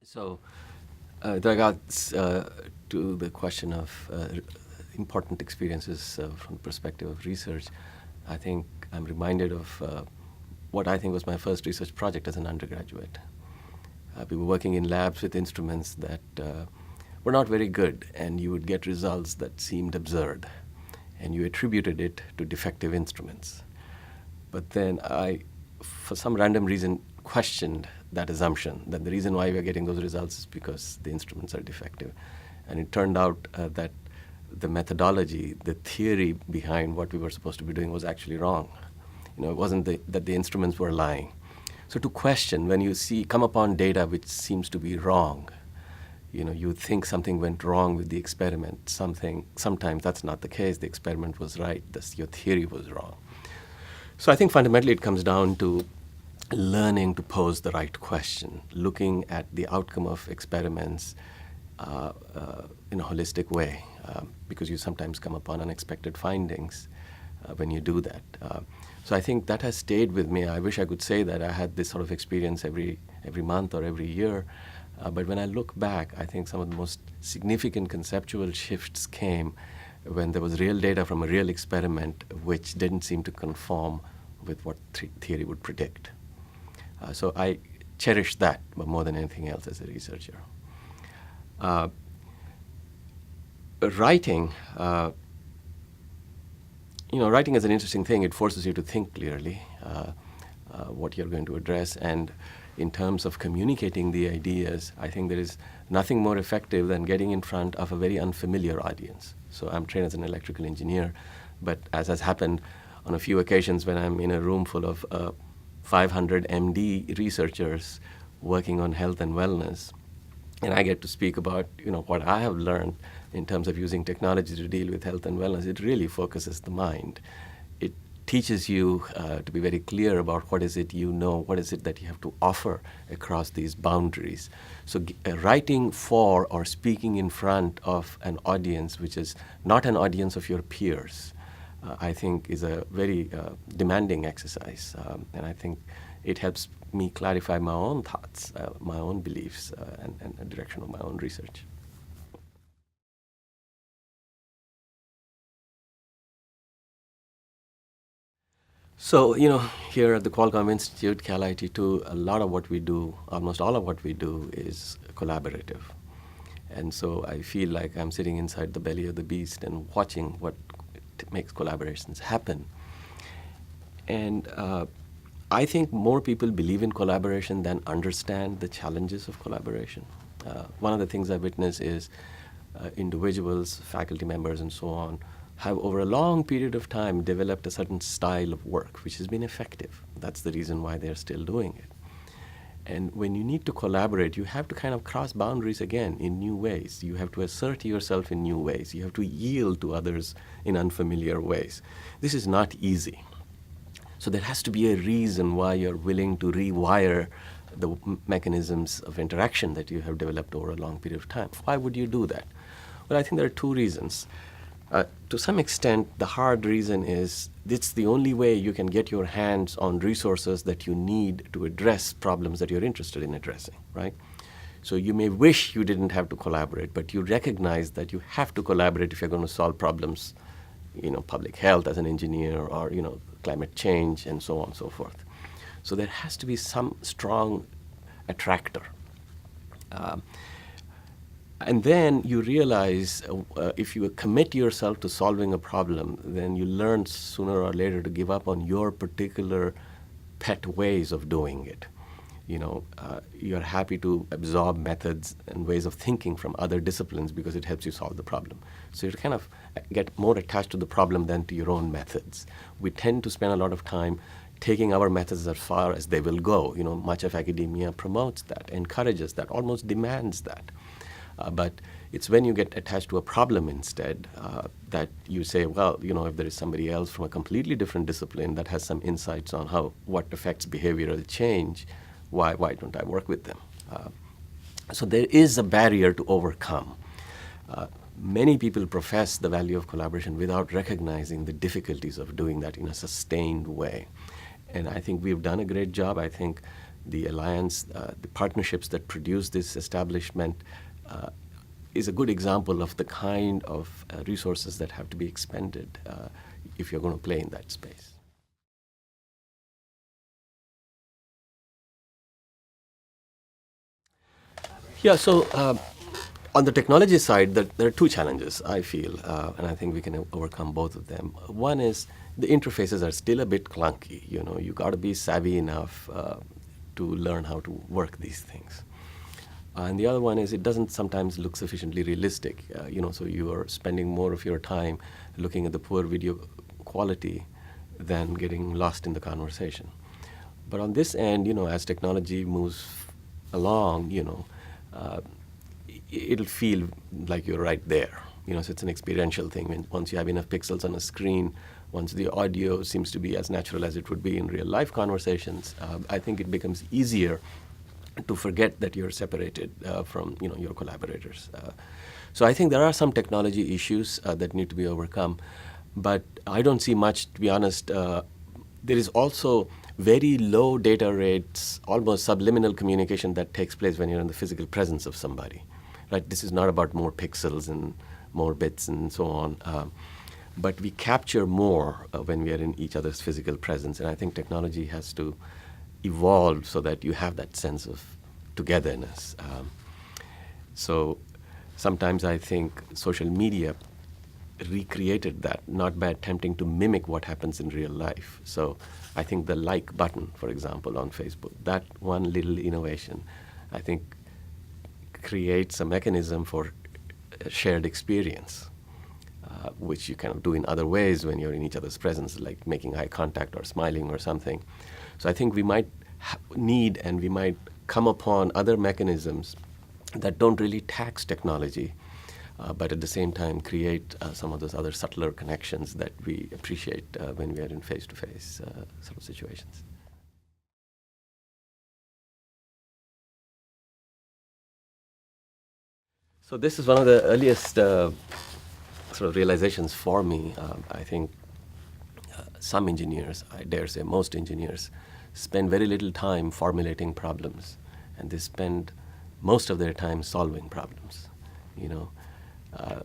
So, with regards to the question of important experiences from the perspective of research, I think I'm reminded of what I think was my first research project as an undergraduate. We were working in labs with instruments that were not very good, and you would get results that seemed absurd, and you attributed it to defective instruments. But then I, for some random reason, questioned that assumption that the reason why we are getting those results is because the instruments are defective. And it turned out that the methodology, the theory behind what we were supposed to be doing was actually wrong. It wasn't that the instruments were lying. So to question, when you come upon data which seems to be wrong, you think something went wrong with the experiment. Sometimes that's not the case. The experiment was right. Your theory was wrong. So I think fundamentally it comes down to learning to pose the right question, looking at the outcome of experiments in a holistic way, because you sometimes come upon unexpected findings when you do that. So I think that has stayed with me. I wish I could say that I had this sort of experience every month or every year. But when I look back, I think some of the most significant conceptual shifts came when there was real data from a real experiment which didn't seem to conform with what theory would predict. So I cherish that more than anything else as a researcher. Writing, writing is an interesting thing. It forces you to think clearly what you're going to address. And in terms of communicating the ideas, I think there is nothing more effective than getting in front of a very unfamiliar audience. So I'm trained as an electrical engineer, but as has happened on a few occasions when I'm in a room full of 500 MD researchers working on health and wellness, and I get to speak about what I have learned in terms of using technology to deal with health and wellness, it really focuses the mind. It teaches you to be very clear about what is it what is it that you have to offer across these boundaries. So writing for or speaking in front of an audience which is not an audience of your peers, I think is a very demanding exercise. And I think it helps me clarify my own thoughts, my own beliefs, and the direction of my own research. So, here at the Qualcomm Institute, Cal IT2, a lot of what we do, almost all of what we do is collaborative. And so I feel like I'm sitting inside the belly of the beast and watching what makes collaborations happen. And I think more people believe in collaboration than understand the challenges of collaboration. One of the things I witness is individuals, faculty members, and so on, have over a long period of time developed a certain style of work which has been effective. That's the reason why they're still doing it. And when you need to collaborate, you have to kind of cross boundaries again in new ways. You have to assert yourself in new ways. You have to yield to others in unfamiliar ways. This is not easy. So there has to be a reason why you're willing to rewire the mechanisms of interaction that you have developed over a long period of time. Why would you do that? Well, I think there are two reasons. To some extent, the hard reason is it's the only way you can get your hands on resources that you need to address problems that you're interested in addressing, right? So you may wish you didn't have to collaborate, but you recognize that you have to collaborate if you're going to solve problems, public health as an engineer or, climate change and so on and so forth. So there has to be some strong attractor. And then you realize if you commit yourself to solving a problem, then you learn sooner or later to give up on your particular pet ways of doing it. You're happy to absorb methods and ways of thinking from other disciplines because it helps you solve the problem. So you kind of get more attached to the problem than to your own methods. We tend to spend a lot of time taking our methods as far as they will go. Much of academia promotes that, encourages that, almost demands that. But it's when you get attached to a problem instead that you say, well, if there is somebody else from a completely different discipline that has some insights on what affects behavioral change, why don't I work with them? So there is a barrier to overcome. Many people profess the value of collaboration without recognizing the difficulties of doing that in a sustained way. And I think we've done a great job. I think the alliance, the partnerships that produce this establishment is a good example of the kind of resources that have to be expended if you're going to play in that space. Yeah, so on the technology side, there are two challenges, I feel, and I think we can overcome both of them. One is the interfaces are still a bit clunky. You got to be savvy enough to learn how to work these things. And the other one is it doesn't sometimes look sufficiently realistic. So you are spending more of your time looking at the poor video quality than getting lost in the conversation. But on this end, as technology moves along, it'll feel like you're right there. So it's an experiential thing. Once you have enough pixels on a screen, once the audio seems to be as natural as it would be in real life conversations, I think it becomes easier to forget that you're separated from your collaborators. So I think there are some technology issues that need to be overcome, but I don't see much, to be honest. There is also very low data rates, almost subliminal communication that takes place when you're in the physical presence of somebody. Right? This is not about more pixels and more bits and so on, but we capture more when we are in each other's physical presence, and I think technology has to evolve so that you have that sense of togetherness. So sometimes I think social media recreated that, not by attempting to mimic what happens in real life. So I think the like button, for example, on Facebook, that one little innovation, I think creates a mechanism for a shared experience, which you kind of do in other ways when you're in each other's presence, like making eye contact or smiling or something. So I think we might need and we might come upon other mechanisms that don't really tax technology, but at the same time create some of those other subtler connections that we appreciate when we are in face-to-face sort of situations. So this is one of the earliest sort of realizations for me. I think some engineers, I dare say most engineers, spend very little time formulating problems, and they spend most of their time solving problems.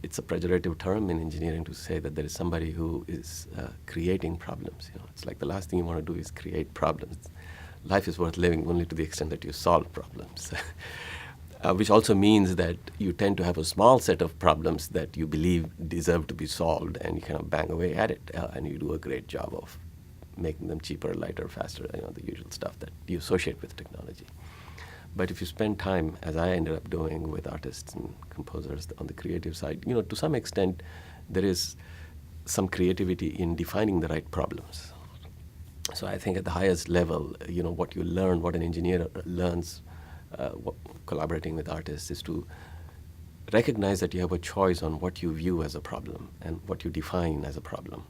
It's a pejorative term in engineering to say that there is somebody who is creating problems. It's like the last thing you want to do is create problems. Life is worth living only to the extent that you solve problems. Which also means that you tend to have a small set of problems that you believe deserve to be solved, and you kind of bang away at it, and you do a great job of making them cheaper, lighter, faster, the usual stuff that you associate with technology. But if you spend time, as I ended up doing with artists and composers on the creative side, to some extent, there is some creativity in defining the right problems. So I think at the highest level, what you learn, what an engineer learns collaborating with artists is to recognize that you have a choice on what you view as a problem and what you define as a problem.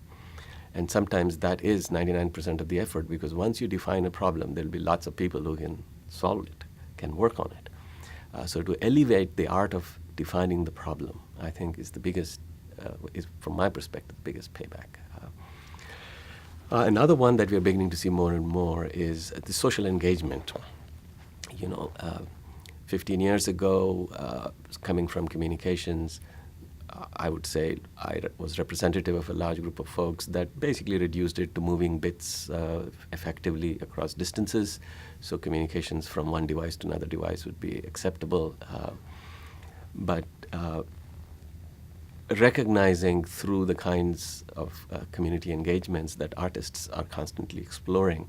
And sometimes that is 99% of the effort, because once you define a problem, there'll be lots of people who can solve it, can work on it. So to elevate the art of defining the problem, I think is the biggest, is from my perspective, the biggest payback. Another one that we're beginning to see more and more is the social engagement. 15 years ago, coming from communications, I would say I was representative of a large group of folks that basically reduced it to moving bits effectively across distances. So communications from one device to another device would be acceptable. But recognizing through the kinds of community engagements that artists are constantly exploring,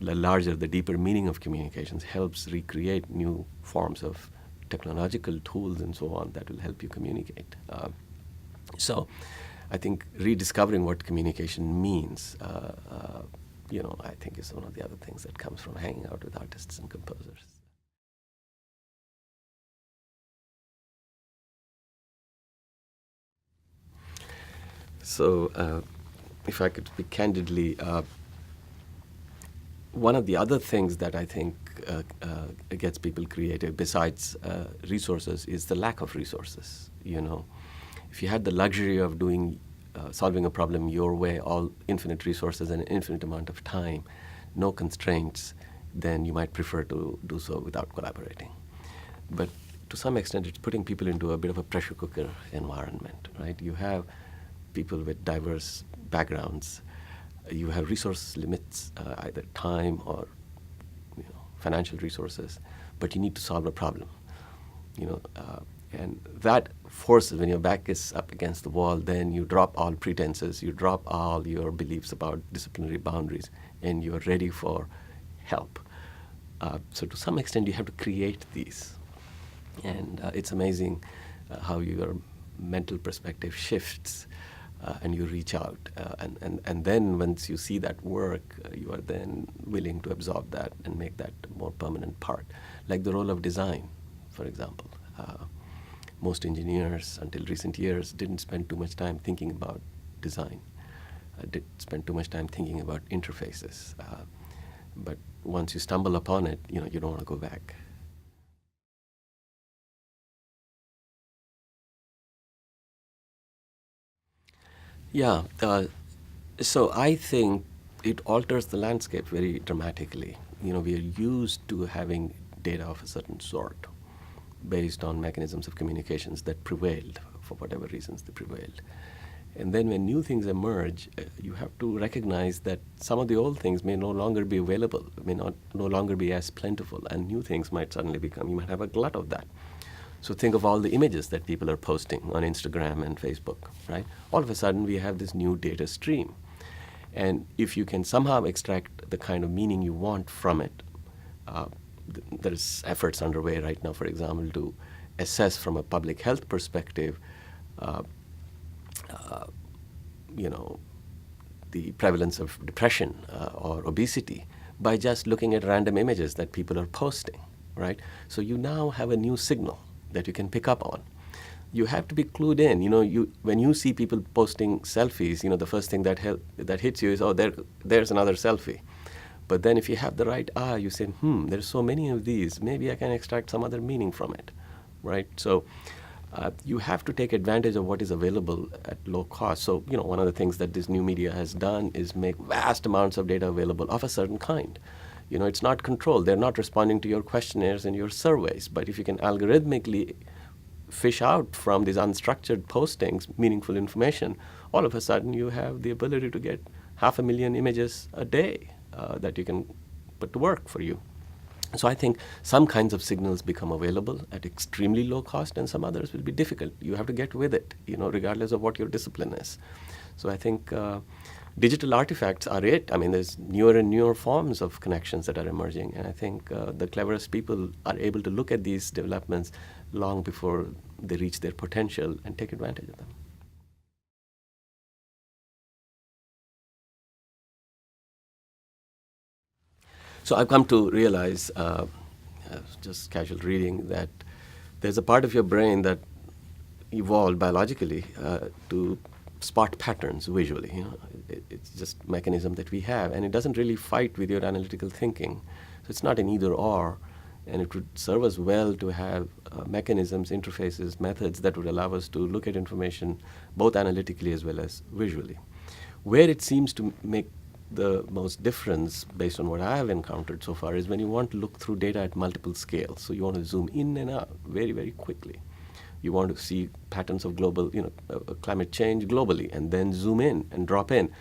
the larger, the deeper meaning of communications helps recreate new forms of technological tools and so on that will help you communicate. So I think rediscovering what communication means, I think is one of the other things that comes from hanging out with artists and composers. So if I could speak candidly, one of the other things that I think gets people creative besides resources is the lack of resources. If you had the luxury of solving a problem your way, all infinite resources and an infinite amount of time, no constraints, then you might prefer to do so without collaborating. But to some extent, it's putting people into a bit of a pressure cooker environment, right? You have people with diverse backgrounds. You have resource limits, either time or financial resources, but you need to solve a problem. And that forces, when your back is up against the wall, then you drop all pretenses, you drop all your beliefs about disciplinary boundaries, and you're ready for help. So to some extent, you have to create these. And it's amazing how your mental perspective shifts and you reach out. And then once you see that work, you are then willing to absorb that and make that a more permanent part. Like the role of design, for example. Most engineers, until recent years, didn't spend too much time thinking about design. Did spend too much time thinking about interfaces. But once you stumble upon it, you don't want to go back. Yeah, so I think it alters the landscape very dramatically. We are used to having data of a certain sort based on mechanisms of communications that prevailed, for whatever reasons they prevailed. And then when new things emerge, you have to recognize that some of the old things may no longer be available, may no longer be as plentiful, and new things might suddenly become, you might have a glut of that. So think of all the images that people are posting on Instagram and Facebook, right? All of a sudden, we have this new data stream. And if you can somehow extract the kind of meaning you want from it, there's efforts underway right now, for example, to assess from a public health perspective, the prevalence of depression or obesity by just looking at random images that people are posting, right? So you now have a new signal that you can pick up on. You have to be clued in. When you see people posting selfies, the first thing that hits you is, oh, there's another selfie. But then if you have the right eye, you say, there's so many of these. Maybe I can extract some other meaning from it, right? So you have to take advantage of what is available at low cost. So, one of the things that this new media has done is make vast amounts of data available of a certain kind. It's not controlled. They're not responding to your questionnaires and your surveys. But if you can algorithmically fish out from these unstructured postings meaningful information, all of a sudden you have the ability to get 500,000 images a day that you can put to work for you. So I think some kinds of signals become available at extremely low cost, and some others will be difficult. You have to get with it, regardless of what your discipline is. So I think digital artifacts are it. I mean, there's newer and newer forms of connections that are emerging, and I think the cleverest people are able to look at these developments long before they reach their potential and take advantage of them. So I've come to realize, just casual reading, that there's a part of your brain that evolved biologically to spot patterns visually. It's just a mechanism that we have, and it doesn't really fight with your analytical thinking. So it's not an either or, and it would serve us well to have mechanisms, interfaces, methods that would allow us to look at information both analytically as well as visually. Where it seems to make the most difference, based on what I have encountered so far, is when you want to look through data at multiple scales. So you want to zoom in and out very, very quickly. You want to see patterns of global, climate change globally, and then zoom in and drop in.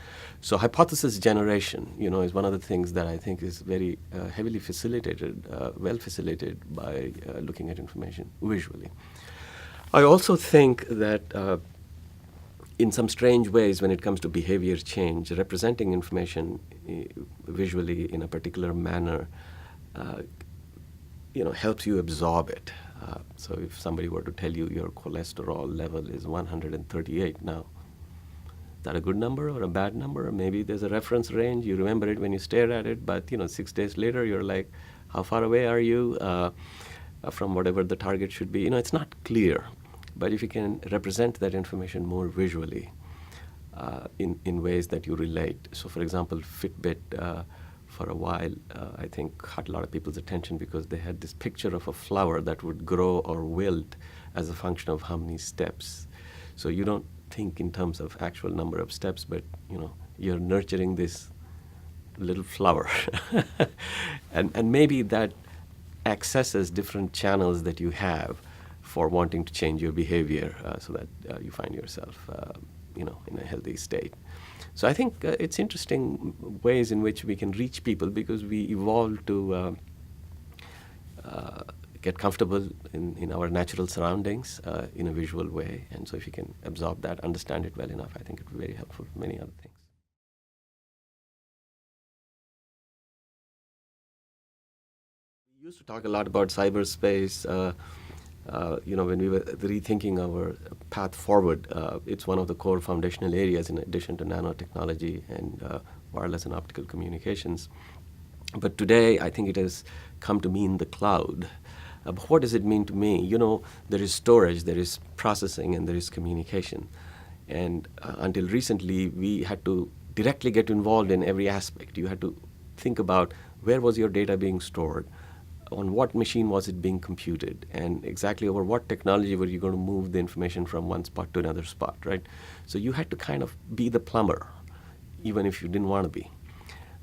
So hypothesis generation, is one of the things that I think is very heavily facilitated, well facilitated by looking at information visually. I also think that in some strange ways, when it comes to behavior change, representing information visually in a particular manner, helps you absorb it. So if somebody were to tell you your cholesterol level is 138 now, is that a good number or a bad number? Or maybe there's a reference range. You remember it when you stare at it, but 6 days later you're like, how far away are you from whatever the target should be? It's not clear. But if you can represent that information more visually in ways that you relate. So for example, Fitbit for a while, I think, caught a lot of people's attention because they had this picture of a flower that would grow or wilt as a function of how many steps. So you don't think in terms of actual number of steps, but you're nurturing this little flower. And maybe that accesses different channels that you have for wanting to change your behavior so that you find yourself in a healthy state. So I think it's interesting ways in which we can reach people because we evolved to get comfortable in our natural surroundings in a visual way. And so if you can absorb that, understand it well enough, I think it would be very helpful for many other things. We used to talk a lot about cyberspace. When we were rethinking our path forward, it's one of the core foundational areas in addition to nanotechnology and wireless and optical communications. But today, I think it has come to mean the cloud. But what does it mean to me? There is storage, there is processing, and there is communication. And until recently, we had to directly get involved in every aspect. You had to think about where was your data being stored, on what machine was it being computed, and exactly over what technology were you going to move the information from one spot to another spot, right? So you had to kind of be the plumber, even if you didn't want to be.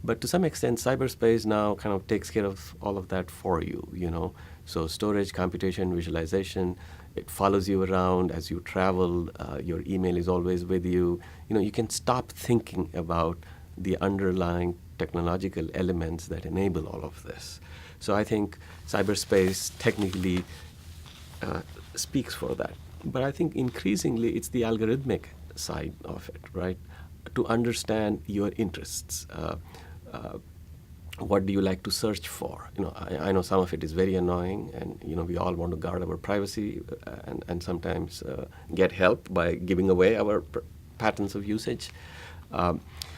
But to some extent, cyberspace now kind of takes care of all of that for you. So storage, computation, visualization, it follows you around as you travel. Your email is always with you. You can stop thinking about the underlying technological elements that enable all of this. So I think cyberspace technically speaks for that. But I think increasingly it's the algorithmic side of it, right? To understand your interests. What do you like to search for? I know some of it is very annoying, and we all want to guard our privacy and sometimes get help by giving away our patterns of usage.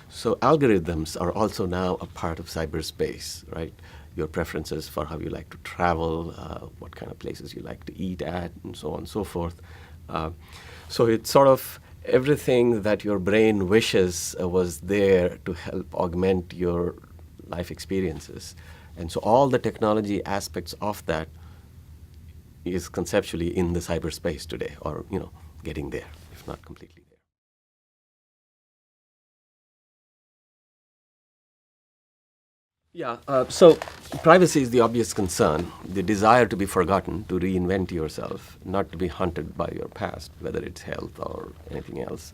So algorithms are also now a part of cyberspace, right? Your preferences for how you like to travel, what kind of places you like to eat at, and so on and so forth. So it's sort of everything that your brain wishes was there to help augment your life experiences. And so all the technology aspects of that is conceptually in the cyberspace today, or getting there, if not completely there. Yeah, so privacy is the obvious concern, the desire to be forgotten, to reinvent yourself, not to be haunted by your past, whether it's health or anything else.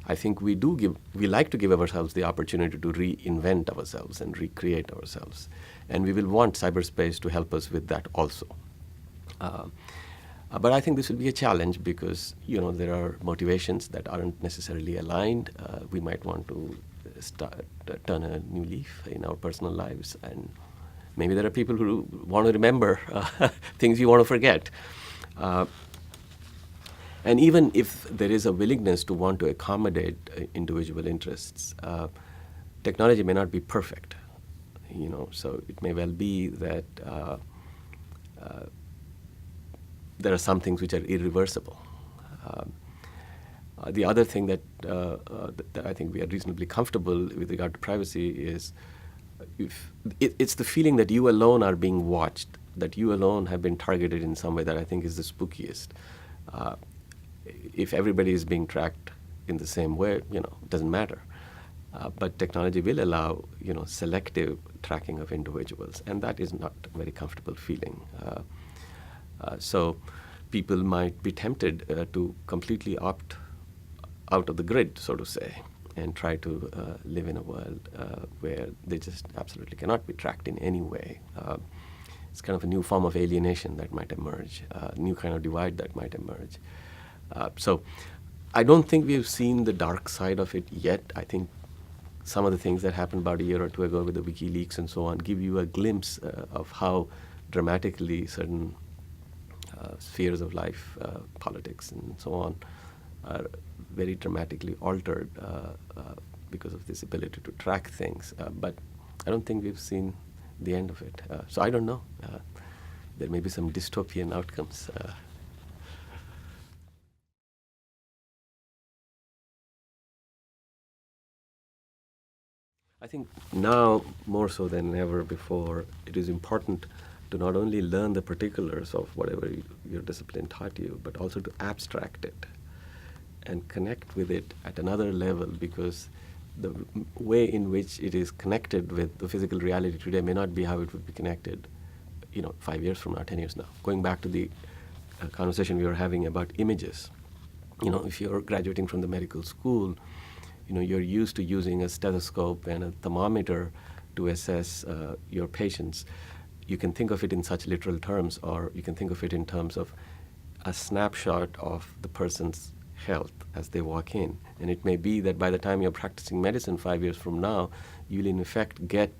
I think we like to give ourselves the opportunity to reinvent ourselves and recreate ourselves. And we will want cyberspace to help us with that also. But I think this will be a challenge because, there are motivations that aren't necessarily aligned. We might want to turn a new leaf in our personal lives. And maybe there are people who want to remember things you want to forget. And even if there is a willingness to want to accommodate individual interests, technology may not be perfect. So it may well be that there are some things which are irreversible. The other thing that I think we are reasonably comfortable with regard to privacy is it's the feeling that you alone are being watched, that you alone have been targeted in some way that I think is the spookiest. If everybody is being tracked in the same way, it doesn't matter. But technology will allow, selective tracking of individuals, and that is not a very comfortable feeling. So people might be tempted to completely opt out of the grid, so to say, and try to live in a world where they just absolutely cannot be tracked in any way. It's kind of a new form of alienation that might emerge, a new kind of divide that might emerge. So I don't think we've seen the dark side of it yet. I think some of the things that happened about a year or two ago with the WikiLeaks and so on give you a glimpse of how dramatically certain spheres of life, politics and so on, are very dramatically altered because of this ability to track things. But I don't think we've seen the end of it. So I don't know. There may be some dystopian outcomes. I think now, more so than ever before, it is important to not only learn the particulars of whatever your discipline taught you, but also to abstract it and connect with it at another level, because the way in which it is connected with the physical reality today may not be how it would be connected, 5 years from now, 10 years now. Going back to the conversation we were having about images, if you're graduating from the medical school, you're used to using a stethoscope and a thermometer to assess your patients. You can think of it in such literal terms, or you can think of it in terms of a snapshot of the person's health as they walk in. And it may be that by the time you're practicing medicine 5 years from now, you'll in effect get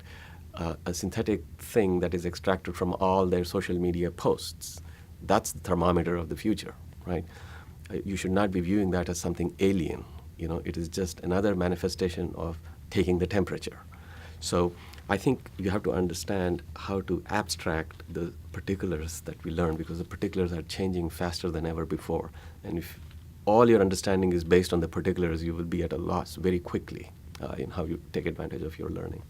a synthetic thing that is extracted from all their social media posts. That's the thermometer of the future, right? You should not be viewing that as something alien. It is just another manifestation of taking the temperature. So I think you have to understand how to abstract the particulars that we learn, because the particulars are changing faster than ever before. And if all your understanding is based on the particulars, you will be at a loss very quickly in how you take advantage of your learning.